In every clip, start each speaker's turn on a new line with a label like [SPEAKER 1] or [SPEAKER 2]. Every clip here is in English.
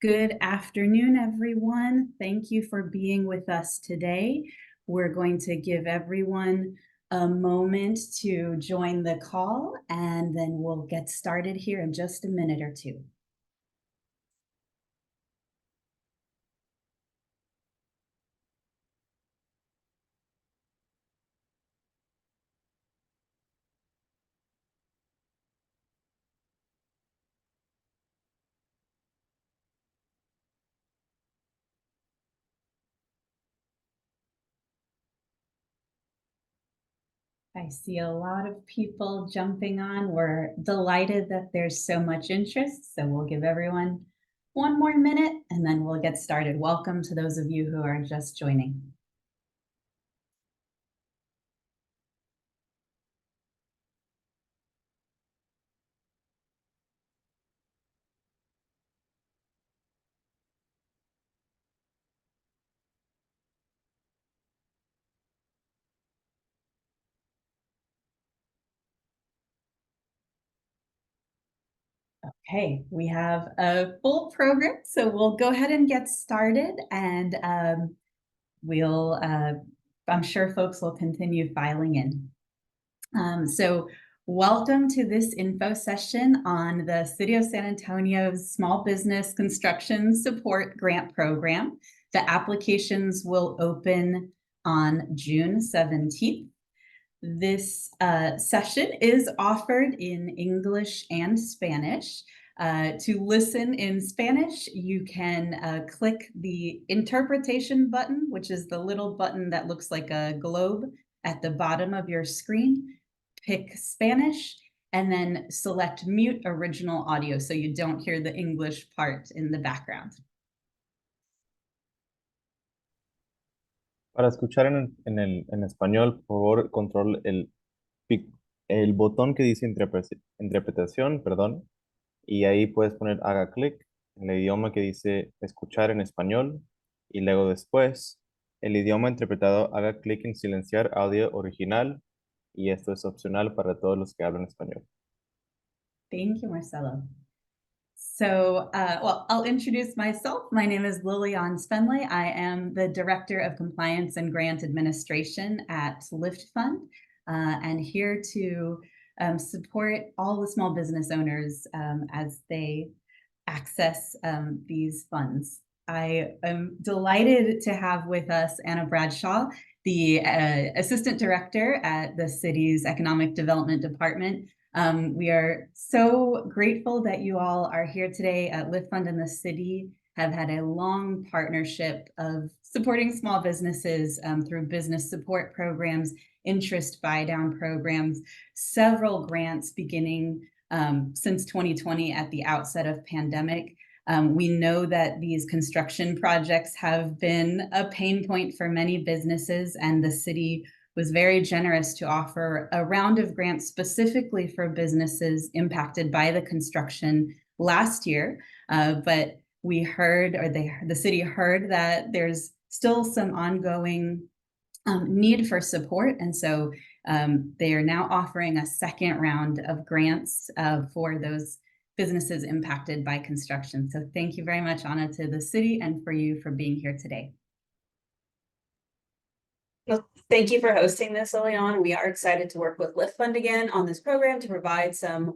[SPEAKER 1] Good afternoon, everyone. Thank you for being with us today. We're going to give everyone a moment to join the call, and then we'll get started here in just a minute or two. I see a lot of people jumping on. We're delighted that there's so much interest, so we'll give everyone one more minute and then we'll get started. Welcome to those of you who are just joining. Okay, we have a full program, so we'll go ahead and get started, and I'm sure folks will continue filing in. So welcome to this info session on the City of San Antonio's Small Business Construction Support Grant Program. The applications will open on June 17th. This session is offered in English and Spanish. To listen in Spanish, you can click the interpretation button, which is the little button that looks like a globe at the bottom of your screen. Pick Spanish and then select mute original audio so you don't hear the English part in the background.
[SPEAKER 2] Para escuchar en español, por favor, control el botón que dice interpretación, perdón, y ahí puedes poner haga clic en el idioma que dice escuchar en español, y luego después el idioma interpretado haga clic en silenciar audio original, y esto es opcional para todos los que hablan español.
[SPEAKER 1] Thank you, Marcelo. So, well, I'll introduce myself. My name is Lilian Spenley. I am the Director of Compliance and Grant Administration at Lift Fund, and here to support all the small business owners as they access these funds. I am delighted to have with us Anna Bradshaw, the Assistant Director at the city's Economic Development Department. We are so grateful that you all are here today. Lift Fund and the city have had a long partnership of supporting small businesses through business support programs, interest buy-down programs, several grants beginning since 2020 at the outset of pandemic. We know that these construction projects have been a pain point for many businesses, and the city was very generous to offer a round of grants specifically for businesses impacted by the construction last year. But we heard, or the city heard, that there's still some ongoing need for support. And so they are now offering a second round of grants for those businesses impacted by construction. So thank you very much, Anna, to the city and for you for being here today.
[SPEAKER 3] Well, thank you for hosting this, Lilian. We are excited to work with Lift Fund again on this program to provide some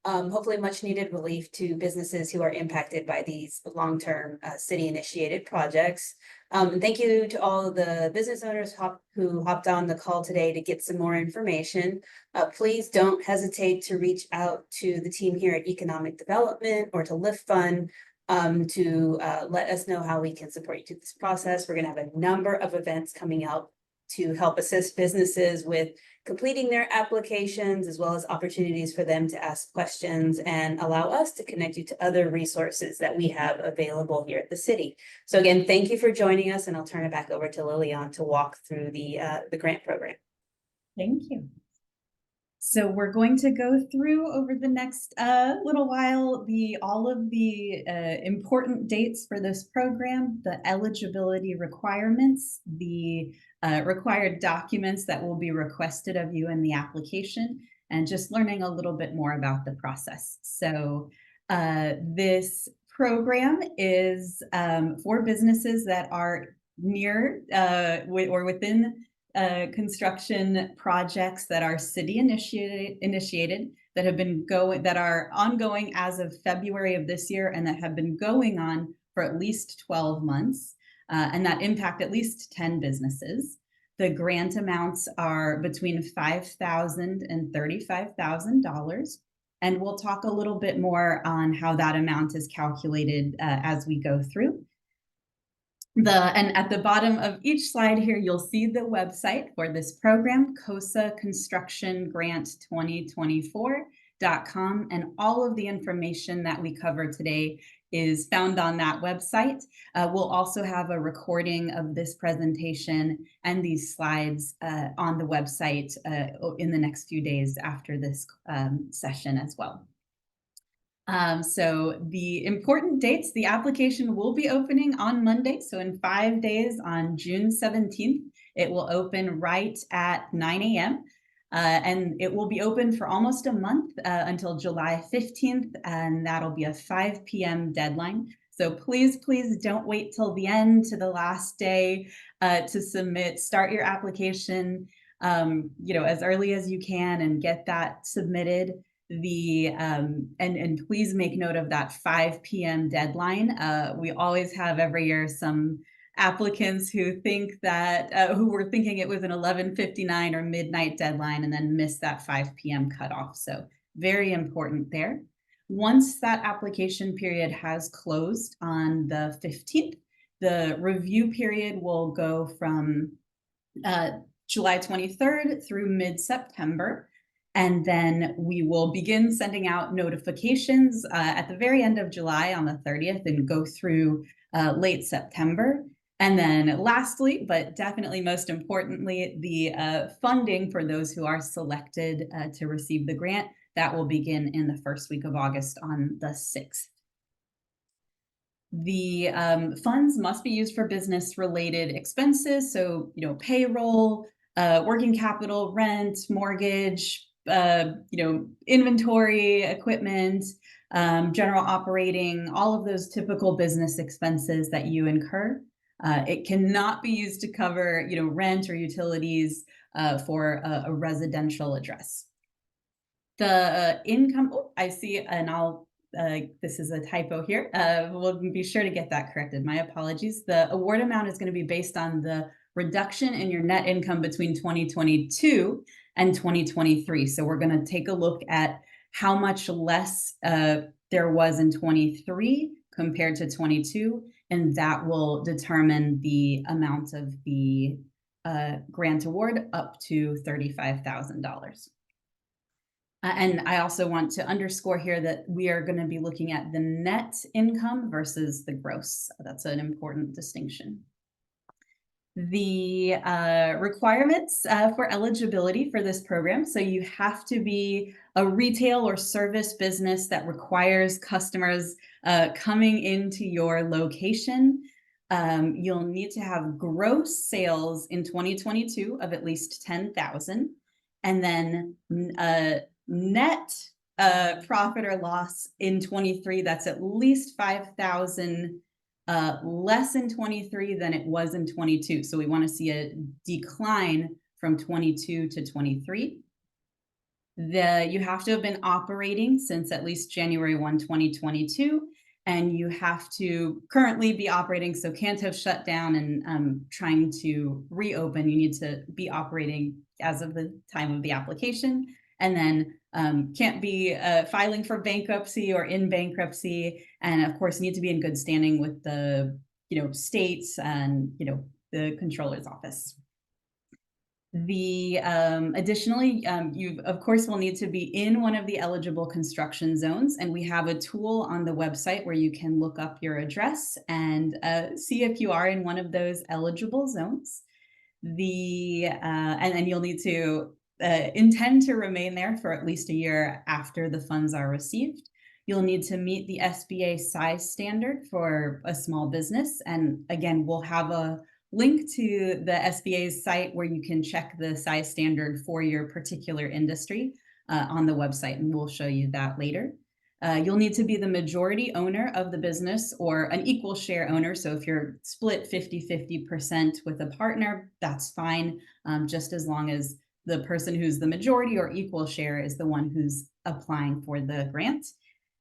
[SPEAKER 3] hopefully much needed relief to businesses who are impacted by these long-term city initiated projects. Thank you to all of the business owners who hopped on the call today to get some more information. Please don't hesitate to reach out to the team here at Economic Development or to Lift Fund to let us know how we can support you through this process. We're going to have a number of events coming up to help assist businesses with completing their applications, as well as opportunities for them to ask questions and allow us to connect you to other resources that we have available here at the city. So again, thank you for joining us, and I'll turn it back over to Lilian to walk through the grant program.
[SPEAKER 1] Thank you. So we're going to go through over the next little while all of the important dates for this program, the eligibility requirements, the required documents that will be requested of you in the application, and just learning a little bit more about the process. So this program is for businesses that are near or within construction projects that are city initiated that have been that are ongoing as of February of this year and that have been going on for at least 12 months and that impact at least 10 businesses. The grant amounts are between $5,000 and $35,000. And we'll talk a little bit more on how that amount is calculated as we go through. And at the bottom of each slide here, you'll see the website for this program, COSA Construction Grant 2024.com. And all of the information that we cover today is found on that website. We'll also have a recording of this presentation and these slides on the website in the next few days after this session as well. So the important dates, the application will be opening on Monday. So in 5 days on June 17th, it will open right at 9 a.m. And it will be open for almost a month until July 15th, and that'll be a 5 p.m. deadline. So please, please don't wait till the end, to the last day to submit. Start your application, as early as you can and get that submitted. And please make note of that 5 p.m. deadline. We always have every year some applicants who think that who were thinking it was an 11:59 or midnight deadline and then miss that 5 p.m. cutoff. So very important there. Once that application period has closed on the 15th, the review period will go from July 23rd through mid-September. And then we will begin sending out notifications at the very end of July on the 30th and go through late September. And then lastly, but definitely most importantly, the funding for those who are selected to receive the grant, that will begin in the first week of August on the 6th. The funds must be used for business-related expenses. So, payroll, working capital, rent, mortgage, inventory, equipment, general operating, all of those typical business expenses that you incur. It cannot be used to cover, rent or utilities for a residential address. The income, I see, and this is a typo here. We'll be sure to get that corrected. My apologies. The award amount is going to be based on the reduction in your net income between 2022 and 2023. So we're going to take a look at how much less there was in 23 compared to 22, and that will determine the amount of the grant award up to $35,000. And I also want to underscore here that we are going to be looking at the net income versus the gross. That's an important distinction. The requirements for eligibility for this program. So you have to be a retail or service business that requires customers coming into your location. You'll need to have gross sales in 2022 of at least 10,000, and then net profit or loss in 23 that's at least 5,000 less in 23 than it was in 22. So we want to see a decline from 22 to 23. You have to have been operating since at least January 1, 2022, and you have to currently be operating, so can't have shut down and trying to reopen. You need to be operating as of the time of the application, and then can't be filing for bankruptcy or in bankruptcy, and of course need to be in good standing with the states and the controller's office. Additionally, you of course will need to be in one of the eligible construction zones, and we have a tool on the website where you can look up your address and see if you are in one of those eligible zones. And then you'll need to intend to remain there for at least a year after the funds are received. You'll need to meet the SBA size standard for a small business. And again, we'll have a link to the SBA's site where you can check the size standard for your particular industry on the website, and we'll show you that later. You'll need to be the majority owner of the business or an equal share owner. So if you're split 50-50% with a partner, that's fine, just as long as the person who's the majority or equal share is the one who's applying for the grant.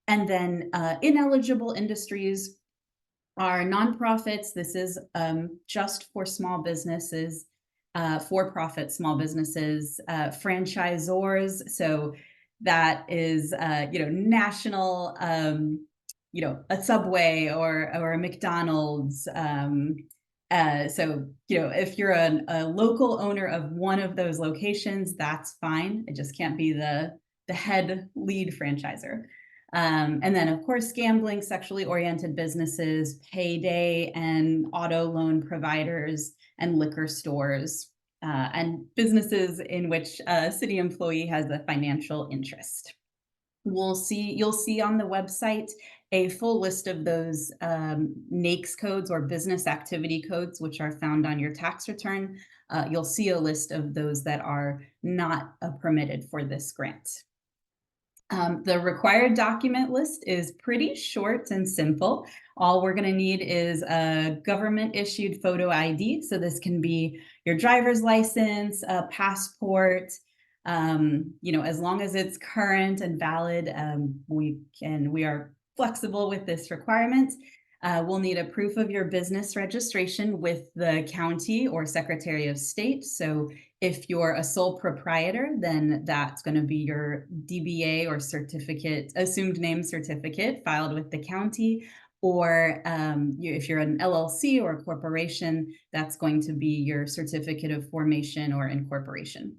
[SPEAKER 1] And then ineligible industries are nonprofits. This is just for small businesses, for-profit small businesses, franchisors. So that is, national, a Subway or a McDonald's. So, if you're a local owner of one of those locations, that's fine. It just can't be the head lead franchisor. And then, of course, gambling, sexually oriented businesses, payday and auto loan providers, and liquor stores, and businesses in which a city employee has a financial interest. You'll see on the website a full list of those NAICS codes or business activity codes, which are found on your tax return. You'll see a list of those that are not permitted for this grant. The required document list is pretty short and simple. All we're going to need is a government issued photo ID. So this can be your driver's license, a passport, as long as it's current and valid, we are flexible with this requirement. We'll need a proof of your business registration with the county or Secretary of State. So if you're a sole proprietor, then that's going to be your DBA or certificate, assumed name certificate filed with the county. Or if you're an LLC or a corporation, that's going to be your certificate of formation or incorporation.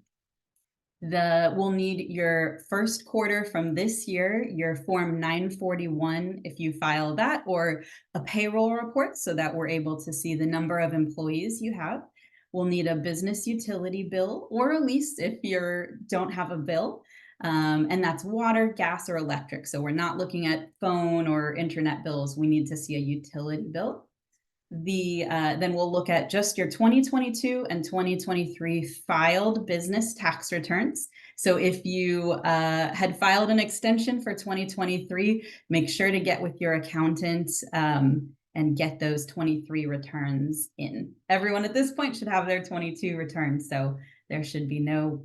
[SPEAKER 1] We'll need your first quarter from this year, your Form 941, if you file that, or a payroll report so that we're able to see the number of employees you have. We'll need a business utility bill or a lease if you don't have a bill. And that's water, gas, or electric. So we're not looking at phone or internet bills. We need to see a utility bill. Then we'll look at just your 2022 and 2023 filed business tax returns. So if you had filed an extension for 2023, make sure to get with your accountant and get those 23 returns in. Everyone at this point should have their 22 returns, so there should be no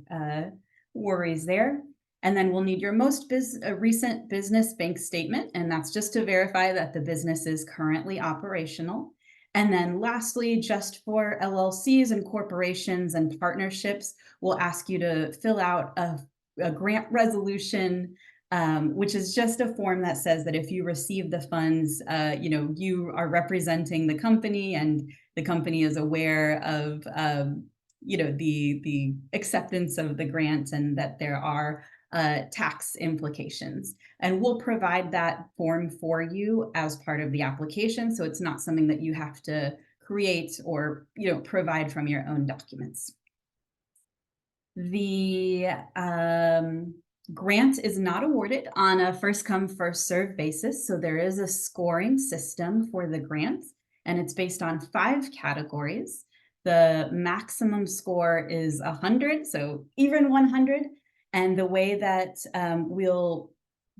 [SPEAKER 1] worries there. And then we'll need your most recent business bank statement, and that's just to verify that the business is currently operational. And then lastly, just for LLCs and corporations and partnerships, we'll ask you to fill out a grant resolution, which is just a form that says that if you receive the funds, you are representing the company and the company is aware of, the acceptance of the grant and that there are tax implications. And we'll provide that form for you as part of the application. So it's not something that you have to create or, provide from your own documents. The grant is not awarded on a first come, first served basis. So there is a scoring system for the grant, and it's based on 5 categories. The maximum score is 100, so even 100. And the way that we'll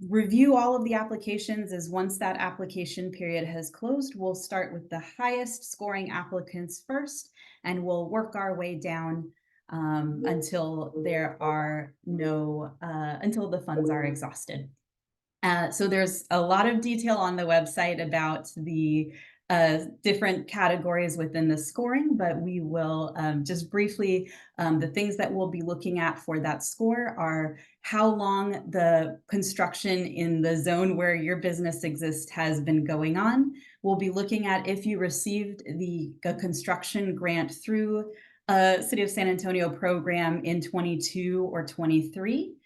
[SPEAKER 1] review all of the applications is once that application period has closed, we'll start with the highest scoring applicants first, and we'll work our way down until until the funds are exhausted. So there's a lot of detail on the website about the different categories within the scoring, but we will just briefly, the things that we'll be looking at for that score are how long the construction in the zone where your business exists has been going on. We'll be looking at if you received the construction grant through a City of San Antonio program in 22 or 23.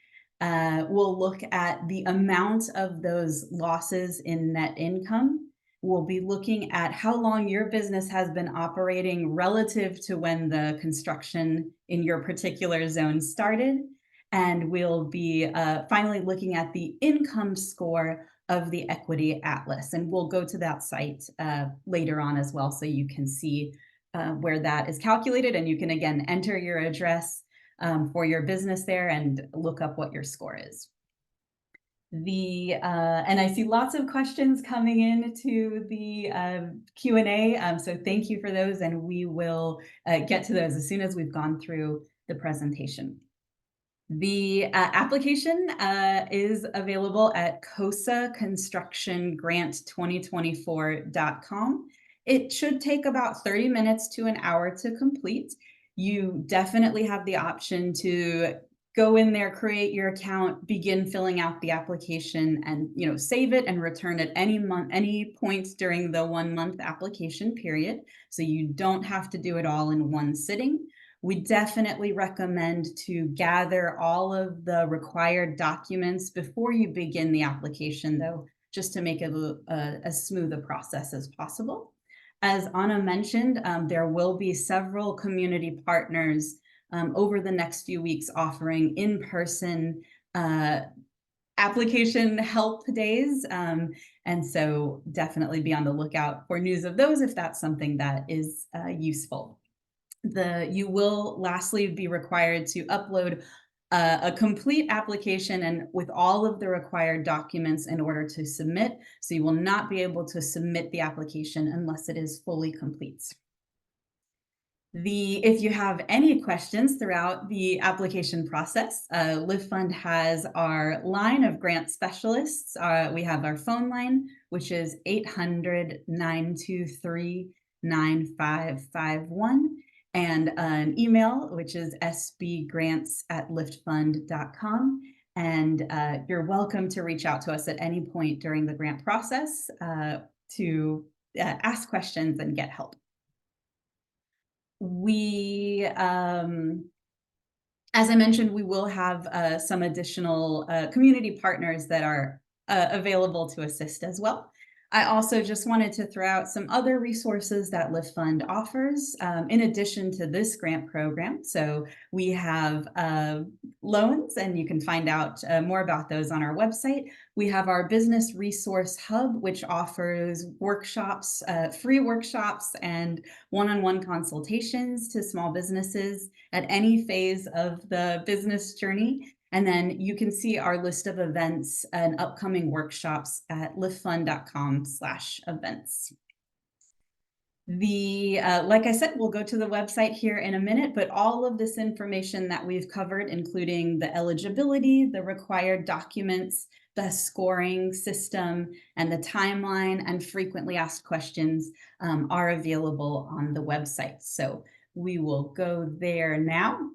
[SPEAKER 1] We'll look at the amount of those losses in net income. We'll be looking at how long your business has been operating relative to when the construction in your particular zone started. And we'll be finally looking at the income score of the Equity Atlas. And we'll go to that site later on as well, so you can see where that is calculated. And you can, again, enter your address for your business there and look up what your score is. And I see lots of questions coming into the Q&A, so thank you for those, and we will get to those as soon as we've gone through the presentation. The application is available at cosaconstructiongrant2024.com. It should take about 30 minutes to an hour to complete. You definitely have the option to go in there, create your account, begin filling out the application, and save it and return at any point during the 1 month application period. So you don't have to do it all in one sitting. We definitely recommend to gather all of the required documents before you begin the application, though, just to make it as smooth a process as possible. As Anna mentioned, there will be several community partners over the next few weeks offering in-person application help days. And so definitely be on the lookout for news of those if that's something that is useful. You will lastly be required to upload a complete application and with all of the required documents in order to submit. So you will not be able to submit the application unless it is fully complete. If you have any questions throughout the application process, LiftFund has our line of grant specialists. We have our phone line, which is 800-923-9551. And an email, which is sbgrants@liftfund.com. And you're welcome to reach out to us at any point during the grant process to ask questions and get help. As I mentioned, we will have some additional community partners that are available to assist as well. I also just wanted to throw out some other resources that LiftFund offers in addition to this grant program. So we have loans, and you can find out more about those on our website. We have our Business Resource Hub, which offers workshops, free workshops and one-on-one consultations to small businesses at any phase of the business journey. And then you can see our list of events and upcoming workshops at liftfund.com/events. Like I said, we'll go to the website here in a minute, but all of this information that we've covered, including the eligibility, the required documents, the scoring system, and the timeline and frequently asked questions are available on the website. So we will go there now.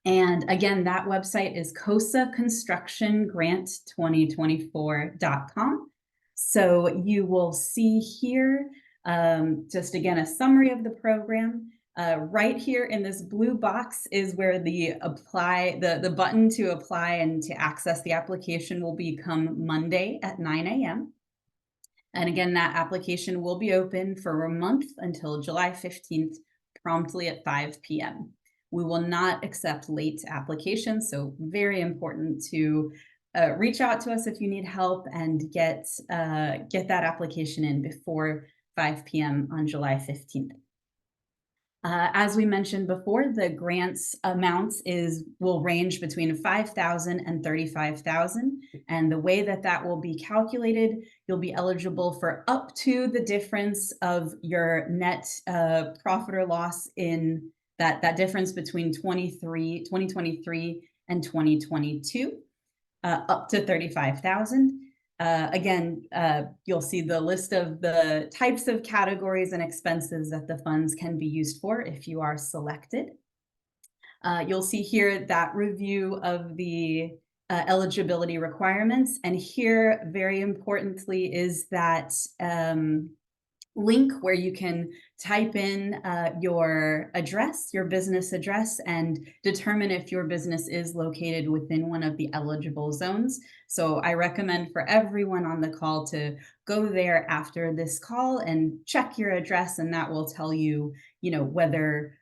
[SPEAKER 1] And again, that website is cosaconstructiongrant2024.com. So you will see here, just again, a summary of the program. Right here in this blue box is where the button to apply and to access the application will become Monday at 9 a.m. And again, that application will be open for a month until July 15th, promptly at 5 p.m. We will not accept late applications, so very important to reach out to us if you need help and get that application in before 5 p.m. on July 15th. As we mentioned before, the grants amounts will range between $5,000 and $35,000. And the way that will be calculated, you'll be eligible for up to the difference of your net profit or loss in that difference between 2023 and 2022, up to $35,000. Again, you'll see the list of the types of categories and expenses that the funds can be used for if you are selected. You'll see here that review of the eligibility requirements. And here, very importantly, is that link where you can type in your address, your business address, and determine if your business is located within one of the eligible zones. So I recommend for everyone on the call to go there after this call and check your address, and that will tell you, whether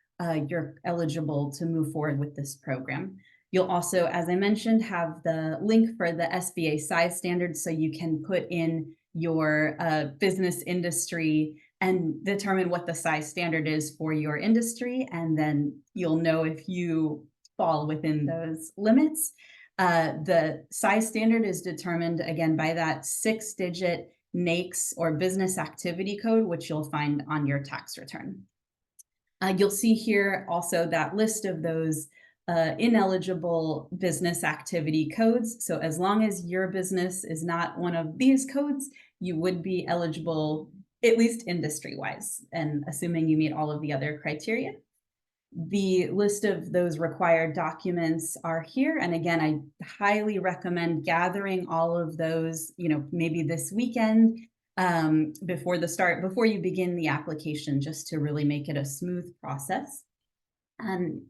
[SPEAKER 1] you're eligible to move forward with this program. You'll also, as I mentioned, have the link for the SBA size standards, so you can put in your business industry and determine what the size standard is for your industry, and then you'll know if you fall within those limits. The size standard is determined again by that 6-digit NAICS or business activity code, which you'll find on your tax return. You'll see here also that list of those ineligible business activity codes. So as long as your business is not one of these codes, you would be eligible, at least industry-wise, and assuming you meet all of the other criteria. The list of those required documents are here. And again, I highly recommend gathering all of those, maybe this weekend before you begin the application, just to really make it a smooth process. And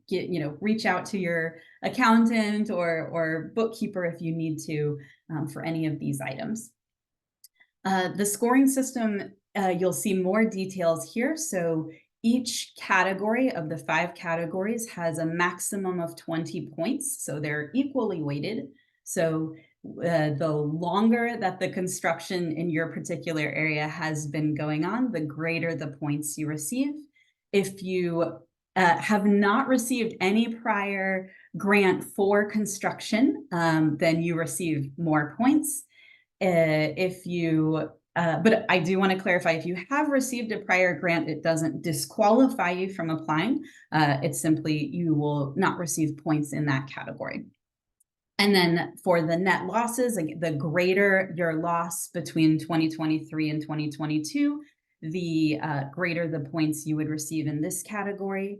[SPEAKER 1] reach out to your accountant or bookkeeper if you need to for any of these items. The scoring system, you'll see more details here. So each category of the 5 categories has a maximum of 20 points. So they're equally weighted. So the longer that the construction in your particular area has been going on, the greater the points you receive. If you have not received any prior grant for construction, then you receive more points. But I do want to clarify, if you have received a prior grant, it doesn't disqualify you from applying. It's simply you will not receive points in that category. And then for the net losses, the greater your loss between 2023 and 2022, the greater the points you would receive in this category.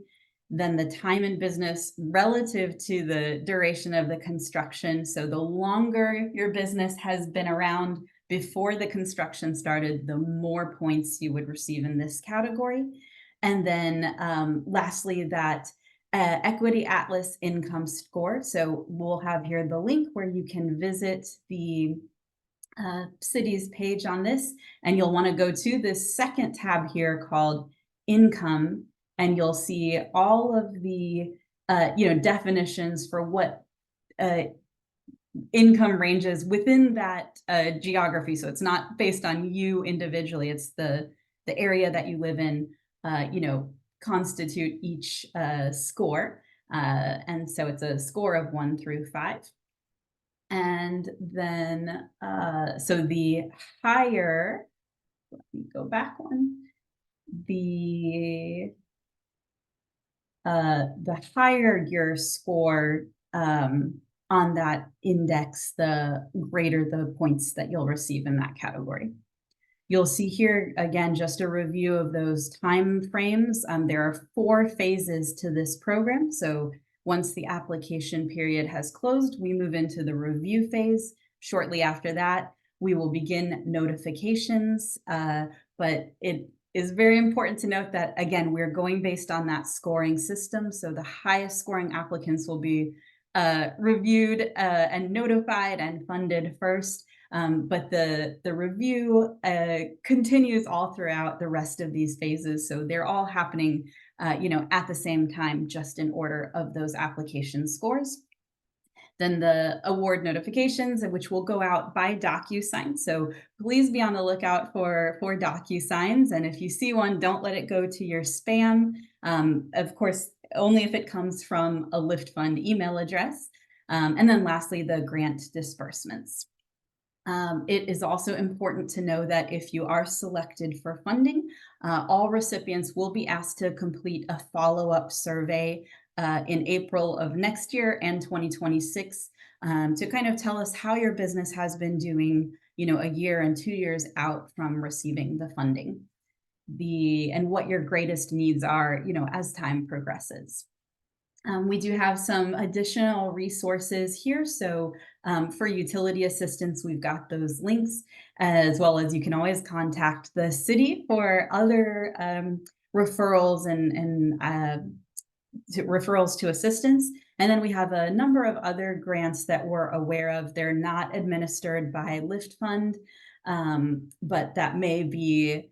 [SPEAKER 1] Then the time in business relative to the duration of the construction. So the longer your business has been around before the construction started, the more points you would receive in this category. And then lastly, that Equity Atlas income score. So we'll have here the link where you can visit the city's page on this, and you'll want to go to this second tab here called income, and you'll see all of the definitions for what income ranges within that geography. So it's not based on you individually, it's the area that you live in, constitute each score. And so it's a score of 1 through 5. And then, so the higher, let me go back one, the higher your score on that index, the greater the points that you'll receive in that category. You'll see here, again, just a review of those time frames. There are 4 phases to this program. So once the application period has closed, we move into the review phase. Shortly after that, we will begin notifications. But it is very important to note that, again, we're going based on that scoring system. So the highest scoring applicants will be reviewed and notified and funded first. But the review continues all throughout the rest of these phases. So they're all happening, at the same time, just in order of those application scores. Then the award notifications, which will go out by DocuSign. So please be on the lookout for DocuSigns. And if you see one, don't let it go to your spam. Of course, only if it comes from a Lift Fund email address. And then lastly, the grant disbursements. It is also important to know that if you are selected for funding, all recipients will be asked to complete a follow-up survey in April of next year and 2026 to kind of tell us how your business has been doing, a year and 2 years out from receiving the funding, and what your greatest needs are, as time progresses. We do have some additional resources here. So for utility assistance, we've got those links, as well as you can always contact the city for other referrals and referrals to assistance. And then we have a number of other grants that we're aware of. They're not administered by Lift Fund, but that may be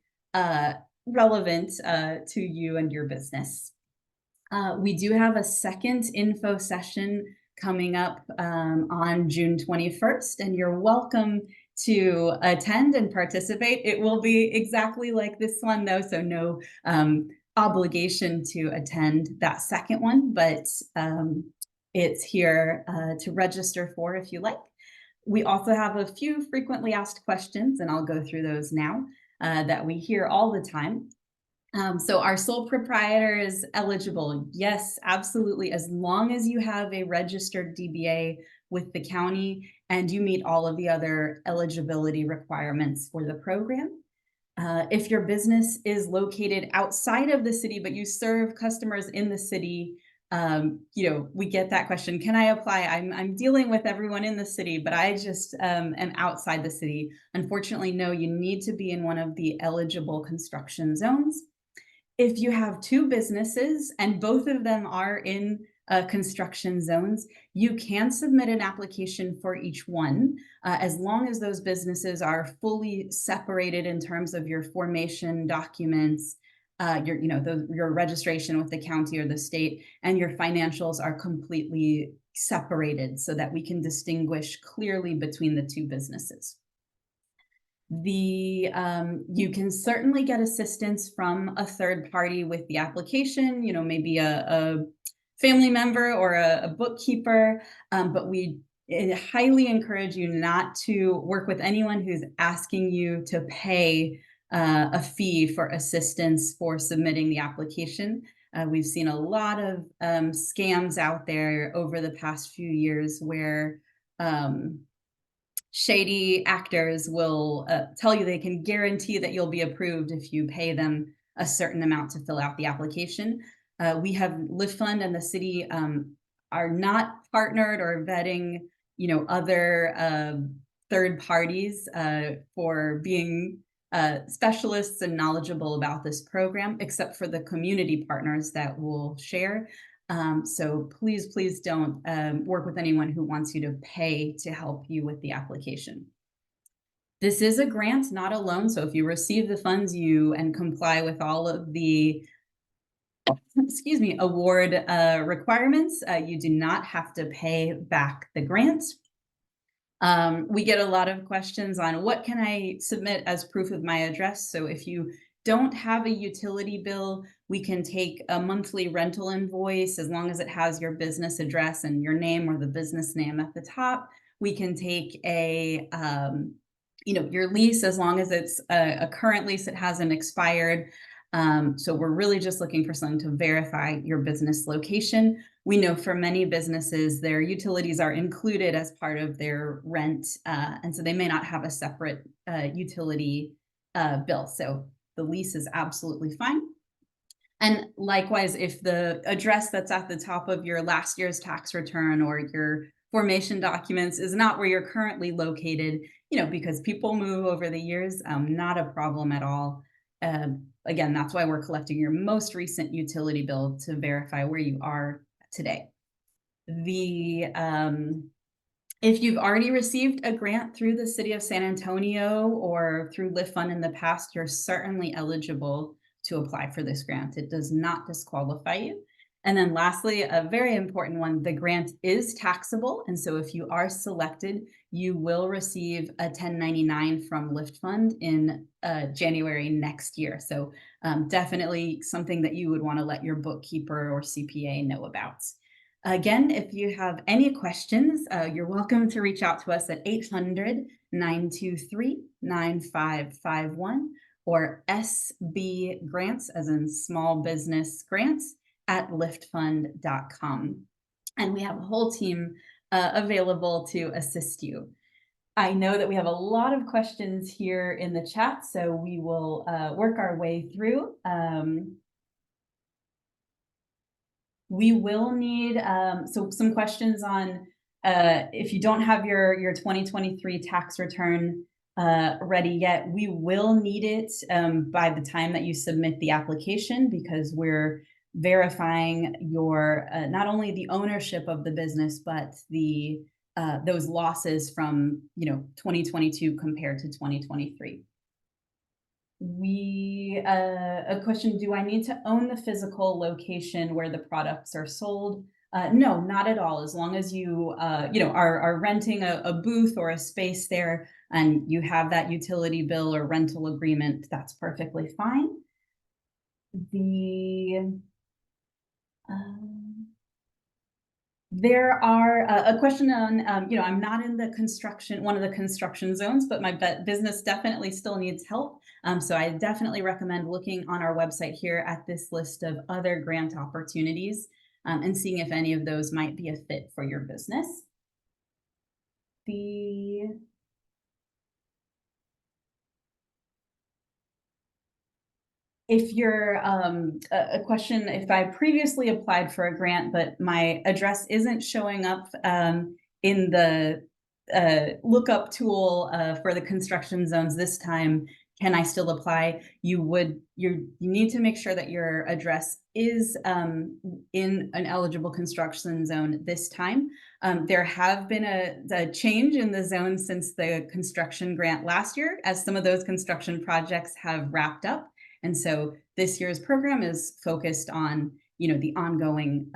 [SPEAKER 1] relevant to you and your business. We do have a second info session coming up on June 21st, and you're welcome to attend and participate. It will be exactly like this one, though, so no obligation to attend that second one, but It's here to register for if you like. We also have a few frequently asked questions, and I'll go through those now, that we hear all the time. So our sole proprietor is eligible. Yes, absolutely. As long as you have a registered DBA with the county and you meet all of the other eligibility requirements for the program. If your business is located outside of the city, but you serve customers in the city, we get that question, can I apply? I'm dealing with everyone in the city, but I just am outside the city. Unfortunately, no, you need to be in one of the eligible construction zones. If you have two businesses and both of them are in construction zones, you can submit an application for each one, as long as those businesses are fully separated in terms of your formation documents, your registration with the county or the state, and your financials are completely separated so that we can distinguish clearly between the two businesses. You can certainly get assistance from a third party with the application, maybe a family member or a bookkeeper, but we highly encourage you not to work with anyone who's asking you to pay a fee for assistance for submitting the application. We've seen a lot of scams out there over the past few years where shady actors will tell you they can guarantee that you'll be approved if you pay them a certain amount to fill out the application. We have LiftFund and the city are not partnered or vetting, other third parties for being specialists and knowledgeable about this program, except for the community partners that will share. So please don't work with anyone who wants you to pay to help you with the application. This is a grant, not a loan. So if you receive the funds and comply with all of the award requirements, you do not have to pay back the grant. We get a lot of questions on what can I submit as proof of my address. So if you don't have a utility bill, we can take a monthly rental invoice as long as it has your business address and your name or the business name at the top. We can take your lease as long as it's a current lease, it hasn't expired. So we're really just looking for someone to verify your business location. We know for many businesses, their utilities are included as part of their rent, and so they may not have a separate utility bill. So the lease is absolutely fine. And likewise, if the address that's at the top of your last year's tax return or your formation documents is not where you're currently located, because people move over the years, not a problem at all. Again, that's why we're collecting your most recent utility bill to verify where you are today. If you've already received a grant through the City of San Antonio or through LiftFund in the past, you're certainly eligible to apply for this grant. It does not disqualify you. And then lastly, a very important one, the grant is taxable. And so if you are selected, you will receive a 1099 from LiftFund in January next year. So definitely something that you would want to let your bookkeeper or CPA know about. Again, if you have any questions, you're welcome to reach out to us at 800-923-9551 or SB Grants, as in small business grants, at liftfund.com. And we have a whole team available to assist you. I know that we have a lot of questions here in the chat, so we will work our way through. We will need some questions on if you don't have your 2023 tax return ready yet, we will need it by the time that you submit the application, because we're verifying your not only the ownership of the business, but the those losses from 2022 compared to 2023. A question, do I need to own the physical location where the products are sold? No, not at all. As long as you are renting a booth or a space there and you have that utility bill or rental agreement, that's perfectly fine. There are a question on, I'm not in the one of the construction zones, but my business definitely still needs help. So I definitely recommend looking on our website here at this list of other grant opportunities and seeing if any of those might be a fit for your business. If you're a question, if I previously applied for a grant, but my address isn't showing up in the lookup tool for the construction zones this time, can I still apply? You need to make sure that your address is in an eligible construction zone this time. There have been a change in the zone since the construction grant last year, as some of those construction projects have wrapped up. And so this year's program is focused on, the ongoing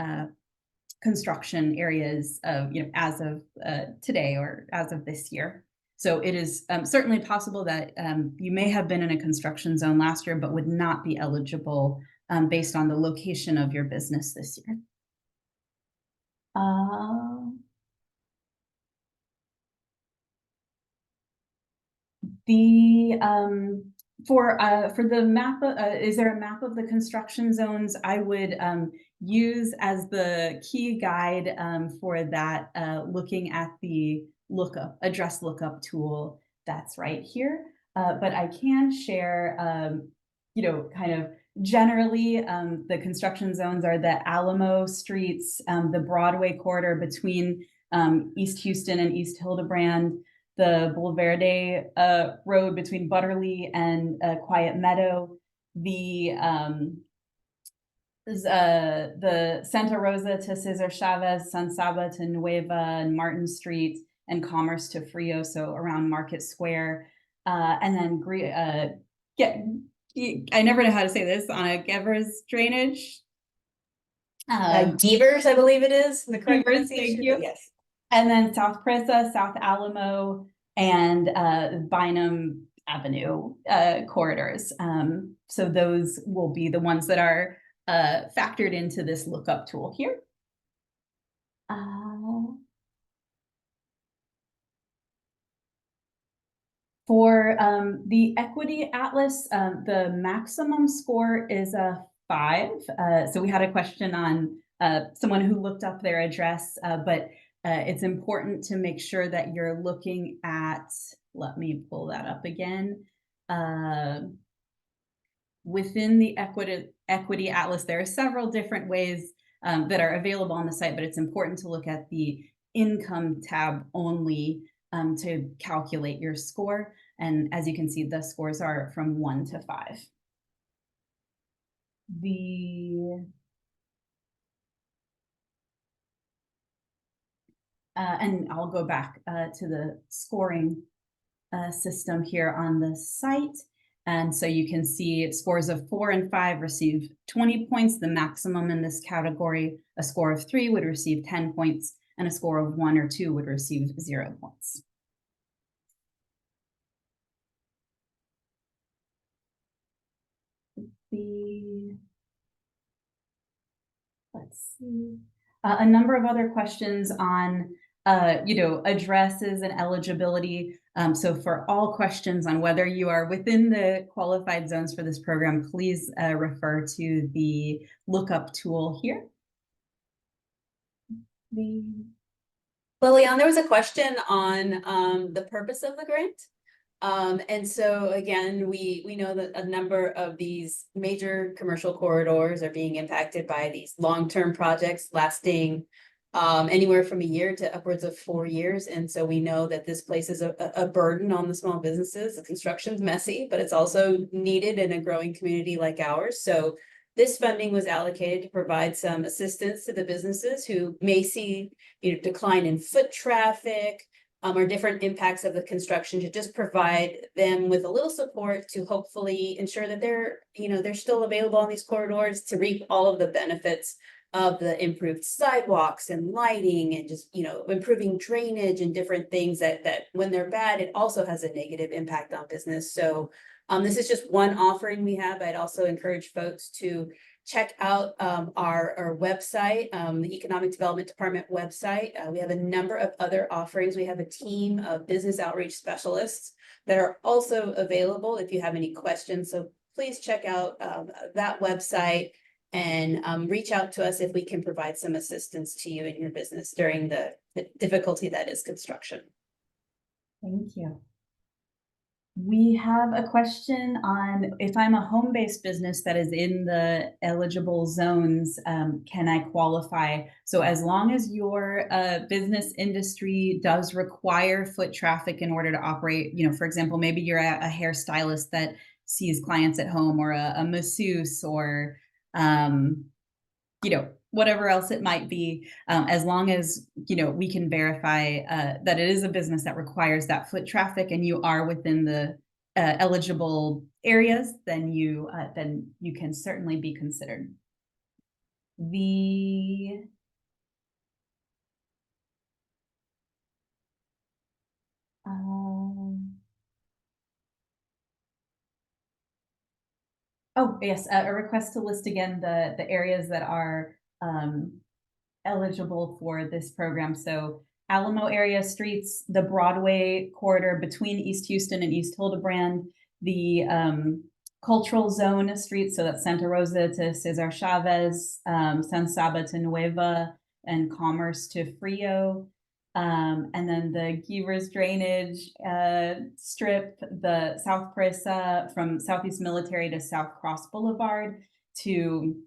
[SPEAKER 1] construction areas of, as of today or as of this year. So it is certainly possible that you may have been in a construction zone last year, but would not be eligible based on the location of your business this year. For the map, is there a map of the construction zones? I would use as the key guide for that, looking at the address lookup tool that's right here. But I can share, kind of generally, the construction zones are the Alamo Streets, the Broadway corridor between East Houston and East Hildebrand, the Bulverde road between Butterly and Quiet Meadow, the Santa Rosa to Cesar Chavez, San Saba to Nueva and Martin Street, and Commerce to Frio, so around Market Square. And then I never know how to say this, on a Gevers drainage.
[SPEAKER 3] Devers, I believe it is. The correct
[SPEAKER 1] Devers,
[SPEAKER 3] pronunciation.
[SPEAKER 1] thank you.
[SPEAKER 3] Yes.
[SPEAKER 1] And then South Presa, South Alamo, and Bynum Avenue corridors. So those will be the ones that are factored into this lookup tool here. For the Equity Atlas, the maximum score is a 5. So we had a question on someone who looked up their address, but it's important to make sure that you're looking at, let me pull that up again. Within the Equity Atlas, there are several different ways that are available on the site, but it's important to look at the income tab only to calculate your score. And as you can see, the scores are from 1 to 5. And I'll go back to the scoring system here on the site. And so you can see scores of 4 and 5 receive 20 points. The maximum in this category, a score of 3 would receive 10 points, and a score of 1 or 2 would receive 0 points. Let's see. A number of other questions on addresses and eligibility. So for all questions on whether you are within the qualified zones for this program, please refer to the lookup tool here.
[SPEAKER 3] Lillian, there was a question on the purpose of the grant. And so again, we know that a number of these major commercial corridors are being impacted by these long-term projects lasting anywhere from a year to upwards of 4 years. And so we know that this places a burden on the small businesses. The construction's messy, but it's also needed in a growing community like ours. So this funding was allocated to provide some assistance to the businesses who may see decline in foot traffic, or different impacts of the construction, to just provide them with a little support to hopefully ensure that they're still available on these corridors to reap all of the benefits of the improved sidewalks and lighting and just, improving drainage and different things that when they're bad, it also has a negative impact on business. So this is just one offering we have. I'd also encourage folks to check out our website, the Economic Development Department website. We have a number of other offerings. We have a team of business outreach specialists that are also available if you have any questions. So please check out that website and reach out to us if we can provide some assistance to you in your business during the difficulty that is construction.
[SPEAKER 1] Thank you. We have a question on if I'm a home-based business that is in the eligible zones, can I qualify? So as long as your business industry does require foot traffic in order to operate, for example, maybe you're a hairstylist that sees clients at home, or a masseuse, or whatever else it might be, as long as, we can verify that it is a business that requires that foot traffic and you are within the eligible areas, then you can certainly be considered. Oh, yes, a request to list again the areas that are eligible for this program. So Alamo area streets, the Broadway corridor between East Houston and East Hildebrand, the cultural zone streets, so that's Santa Rosa to Cesar Chavez, San Saba to Nueva, and Commerce to Frio. And then the Givers drainage strip, the South Presa from Southeast Military to South Cross Boulevard, to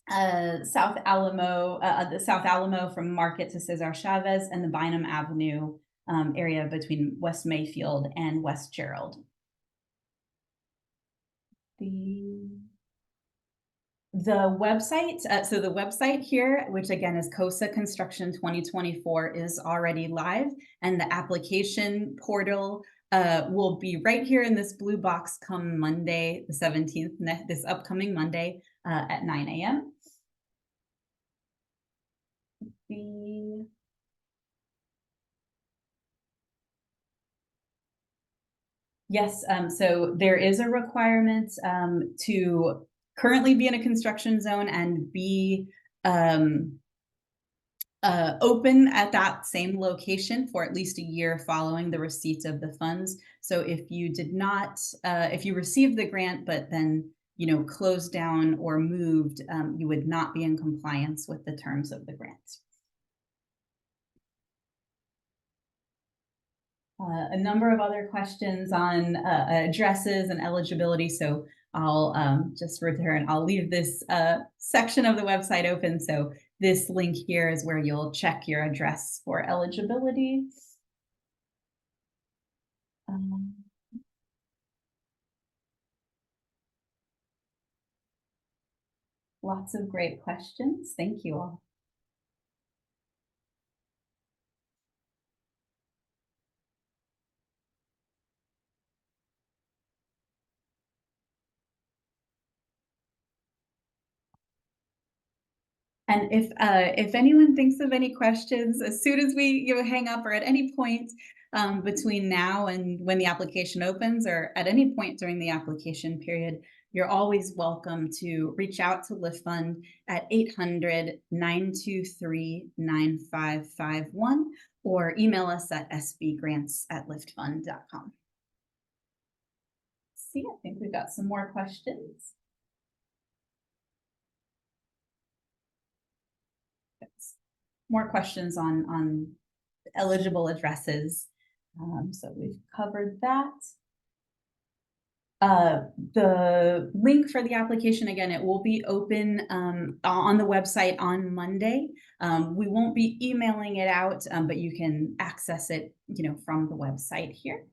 [SPEAKER 1] the South Alamo from Market to Cesar Chavez, and the Bynum Avenue area between West Mayfield and West Gerald. The website, so the website here, which again is COSA Construction 2024, is already live, and the application portal will be right here in this blue box come Monday, the 17th, this upcoming Monday at 9 a.m. Yes, so there is a requirement to currently be in a construction zone and be open at that same location for at least a year following the receipt of the funds. So if you did not, if you received the grant, but then, closed down or moved, you would not be in compliance with the terms of the grant. A number of other questions on addresses and eligibility. So I'll just return, I'll leave this section of the website open. So this link here is where you'll check your address for eligibility. Lots of great questions. Thank you all. And if anyone thinks of any questions, as soon as we hang up, or at any point between now and when the application opens, or at any point during the application period, you're always welcome to reach out to LiftFund at 800-923-9551, or email us at sbgrants@liftfund.com. See, I think we've got some more questions. More questions on eligible addresses. So we've covered that. The link for the application, again, it will be open on the website on Monday. We won't be emailing it out, but you can access it, from the website here.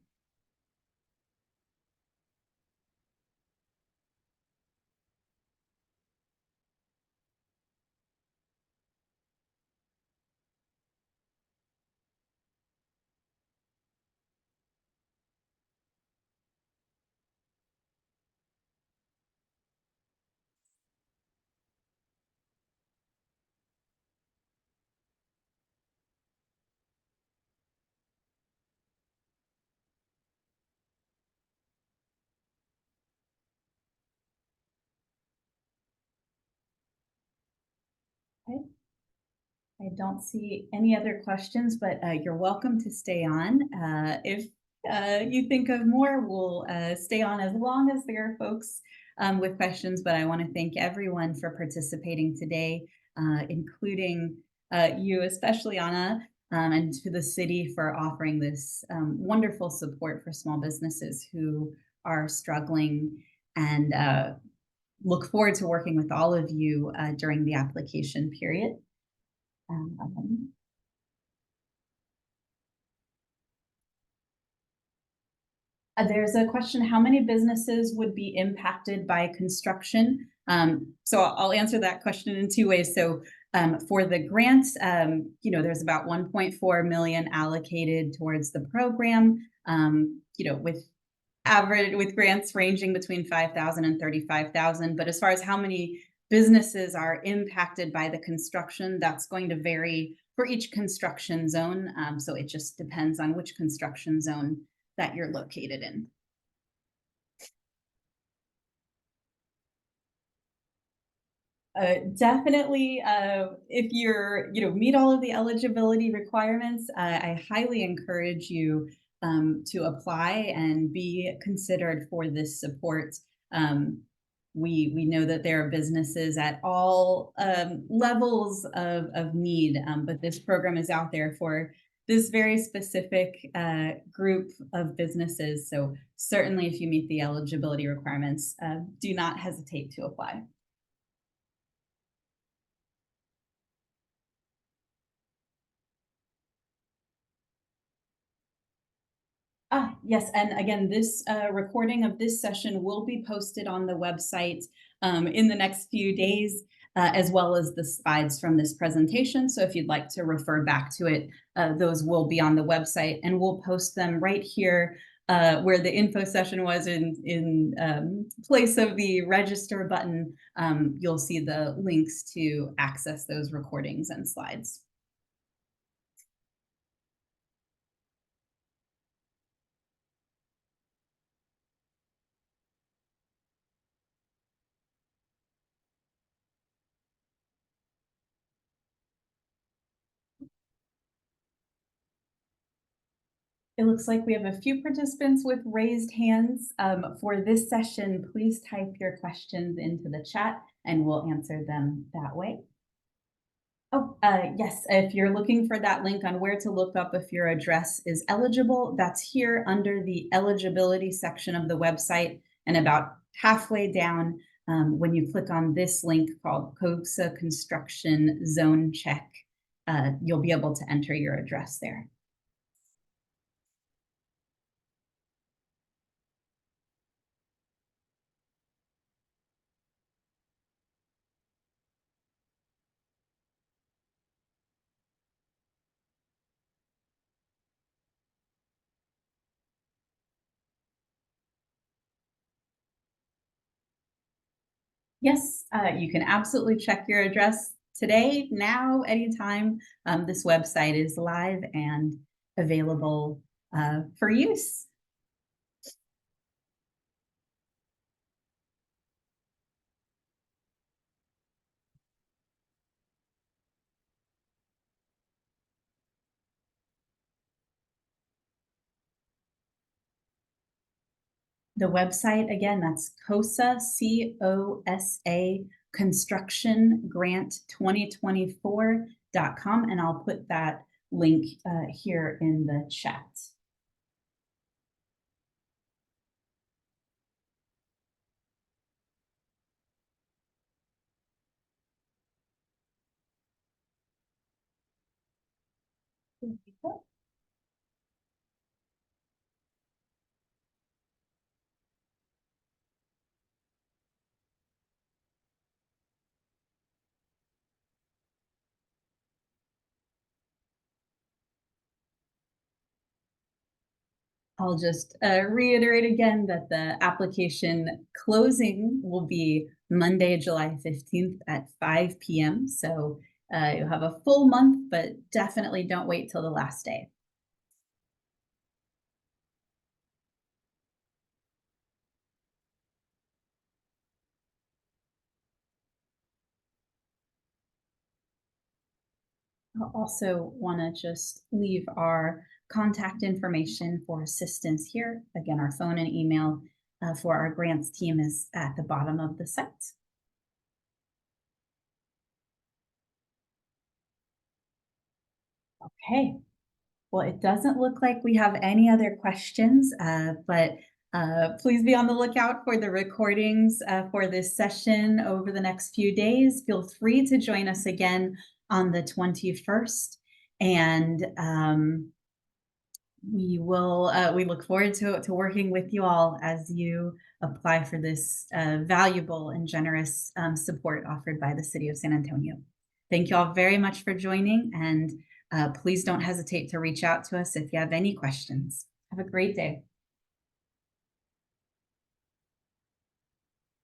[SPEAKER 1] don't see any other questions, but you're welcome to stay on. If you think of more, we'll stay on as long as there are folks with questions. But I want to thank everyone for participating today, including you, especially Anna, and to the city for offering this wonderful support for small businesses who are struggling, and look forward to working with all of you during the application period. There's a question, how many businesses would be impacted by construction? So I'll answer that question in two ways. So for the grants, there's about 1.4 million allocated towards the program, with grants ranging between 5,000 and 35,000. But as far as how many businesses are impacted by the construction, that's going to vary for each construction zone. So it just depends on which construction zone that you're located in. Definitely, if you're, meet all of the eligibility requirements, I highly encourage you to apply and be considered for this support. We know that there are businesses at all levels of need, but this program is out there for this very specific group of businesses. So certainly if you meet the eligibility requirements, do not hesitate to apply. Yes, and again, this recording of this session will be posted on the website in the next few days, as well as the slides from this presentation. So if you'd like to refer back to it, those will be on the website, and we'll post them right here where the info session was in place of the register button. You'll see the links to access those recordings and slides. It looks like we have a few participants with raised hands. For this session, please type your questions into the chat and we'll answer them that way. Oh, yes, if you're looking for that link on where to look up if your address is eligible, that's here under the eligibility section of the website, and about halfway down, when you click on this link called COGSA Construction Zone Check, you'll be able to enter your address there. Yes, you can absolutely check your address today, now, anytime. This website is live and available for use. The website, again, that's COSA, C-O-S-A, Construction Grant 2024.com, and I'll put that link here in the chat. I'll just reiterate again that the application closing will be Monday, July 15th at 5 p.m. So you'll have a full month, but definitely don't wait till the last day. I also want to just leave our contact information for assistance here. Again, our phone and email for our grants team is at the bottom of the site. Okay. Well, it doesn't look like we have any other questions, but please be on the lookout for the recordings for this session over the next few days. Feel free to join us again on the 21st. And we look forward to working with you all as you apply for this valuable and generous support offered by the City of San Antonio. Thank you all very much for joining, and please don't hesitate to reach out to us if you have any questions. Have a great day.